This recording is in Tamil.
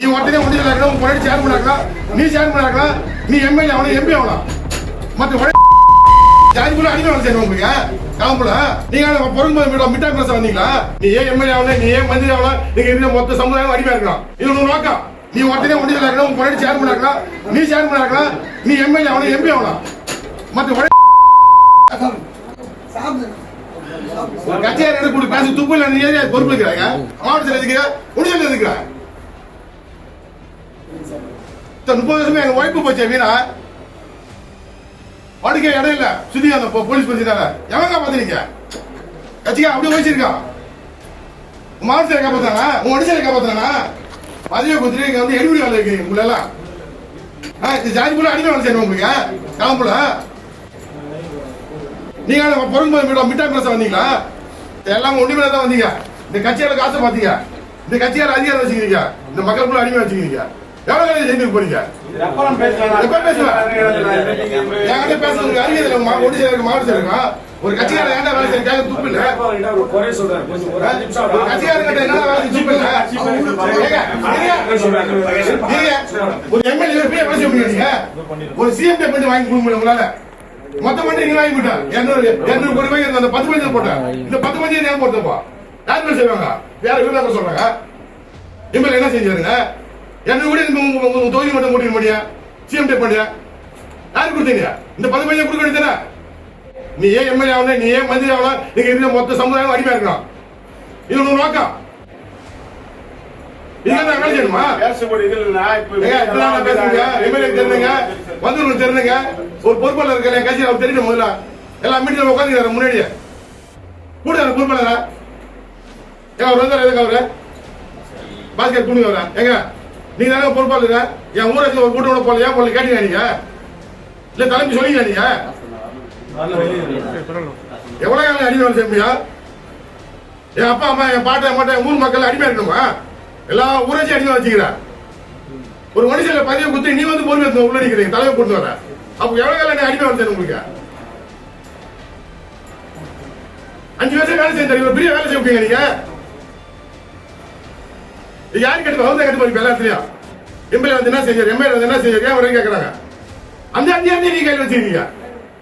நீ ஒருத்தனே ஒன்றிய இருக்கலாம், உன் பொண்ணு சேர்மன் இருக்கலாம், நீ சேர்மன் இருக்கலாம், நீ எம்எல்ஏ ஆகலாம், எம்பி ஆகலாம். மற்ற ஜாதிக்குள்ள அடிமை வேலை செய்யணும் உங்களுக்கு காம்புல. நீங்க பொருள் மிட்டாய் பிரசம் வந்தீங்களா? நீ ஏன் எம்எல்ஏ ஆகலாம், நீ ஏன் மந்திரி ஆகலாம், நீங்க இருக்கிற மொத்த சமுதாயம் அடிமையா இருக்கலாம். இது ஒரு நோக்கம். நீ ஒருத்தனே ஒன்றிய இருக்கலாம், உன் பொண்ணு சேர்மன் இருக்கலாம், நீ சேர்மன் இருக்கலாம், நீ எம்எல்ஏ ஆகலாம், எம்பி ஆகலாம். மற்ற கட்சியார் எனக்கு பேச துப்பு இல்லை, நீ ஏரியா பொறுப்பு இருக்கிறாங்க. மாவட்டத்தில் இருக்கிற உடனே இருக்கிற 30 வருஷமே எங்க வாய்ப்பு போச்சு வீணா. படுக்க இடம் இல்ல சுத்தி அந்த போலீஸ் பஞ்சாயத்தால எவங்க காப்பாத்துறீங்க? கட்சிக்கா அப்படியே வச்சிருக்கா. மாவட்டத்தில் காப்பாத்தானா, உங்க ஒடிசால காப்பாத்தானா? பதவியை கொடுத்துட்டு இங்க வந்து எடுபடி வேலை இருக்கு உங்களை எல்லாம். ஜாதிக்குள்ள அடிமை வேலை செய்யணும் உங்களுக்கு காம்புல. நீங்க பொருள் மிட்டாய் பிரசம் வந்தீங்களா? எல்லாம் ஒண்ணுமே தான் வந்தீங்க. இந்த கட்சியால காசை பாத்தீங்க, இந்த கட்சியால அதிகாரம் வச்சுக்கிறீங்க, இந்த மக்களுக்குள்ள அடிமை வச்சுக்கிறீங்க. எவ்வளவு வேலை செய்து போறீங்க? எப்ப பேசுவேன் என்கிட்ட பேசுறதுக்கு அறிவியல் ஒடிசா மாவட்டத்தில் இருக்கா. ஒரு கட்சியார ஏன்டா வேலை செய்ய கேட்க துப்பு இல்ல. ஒரு கட்சியாரங்கிட்ட என்ன வேலை துப்பு இல்ல. ஒரு எம்எல்ஏ வேலை செய்ய முடியாது. ஒரு சிஎம் பண்ணி வாங்கி கொடுக்க முடியும் உங்களால. மொத்த மண்டி நீங்க வாங்கி போட்டா 200 கோடி ரூபாய் அந்த 10 மணி போட்டேன். இந்த 10 மணி ஏன் போட்டப்பா யார் வேலை செய்வாங்க? வேற வீரர்கள் சொல்றாங்க. எம்எல்ஏ என்ன செஞ்சாருங்க? 200 கோடி உங்க தொகுதி மட்டும் முடிக்க முடியும். சிஎம் பண்ணியா யாரு கொடுத்தீங்க? இந்த 10 மணி கொடுக்க வேண்டியதானே? நீ ஏன் எம்எல்ஏ ஆகலாம், நீ ஏன் மந்திரி ஆகலாம், நீங்க இருக்கிற மொத்த சமுதாயம் அடிமையா இருக்கலாம். இது ஒரு நோக்கம். இதெல்லாம் வேலை செய்யணுமா? பேசுங்க எம்எல்ஏ தெரிஞ்சுங்க, மந்திரி தெரிஞ்சுங்க, ஒரு பொறுப்பாளர் இருக்க கட்சி அவர் தெரியும். முதல்ல எல்லாம் மீட்டிங் உட்காந்துக்கிறாரு முன்னாடியே கூட பொறுப்பாளரா அவர் வந்தார். எதுக்கு அவரு பாஸ்கர் கொடுங்க அவர எங்க நீங்க தானே பொறுப்பாளர். என் ஊராட்சி ஒரு கூட்டம் போல ஏன் போல கேட்டீங்க? நீங்க இல்ல தலைமை சொல்லிங்க. நீங்க எவ்வளவு காலம் அடிமை வேலை செய்ய முடியும்? என் அப்பா அம்மா, என் பாட்டை மாட்டேன், என் ஊர் மக்கள் அடிமையா இருக்கணுமா? எல்லா ஊராட்சி அடிமை வச்சுக்கிறேன். ஒரு மனுஷன் பதிவை குத்தி நீ வந்து பொறுப்பு உள்ள நிக்கிறீங்க, தலைமை கொண்டு வர. அப்ப எவ்வளவு காலம் அடிமை வேலை செய்யணும் உங்களுக்கு? 5 வருஷம் வேலை செய்ய பெரிய வேலை செய்ய முடியுங்க. நீங்க யாரு கட்டு வந்து கட்டு போறீங்க? எல்லாத்துலயும் எம்எல்ஏ வந்து என்ன செஞ்சாரு, எம்எல்ஏ வந்து என்ன செஞ்சாரு, ஏன் கேட்கறாங்க. அந்த நீங்க கையில் வச்சிருக்கீங்க.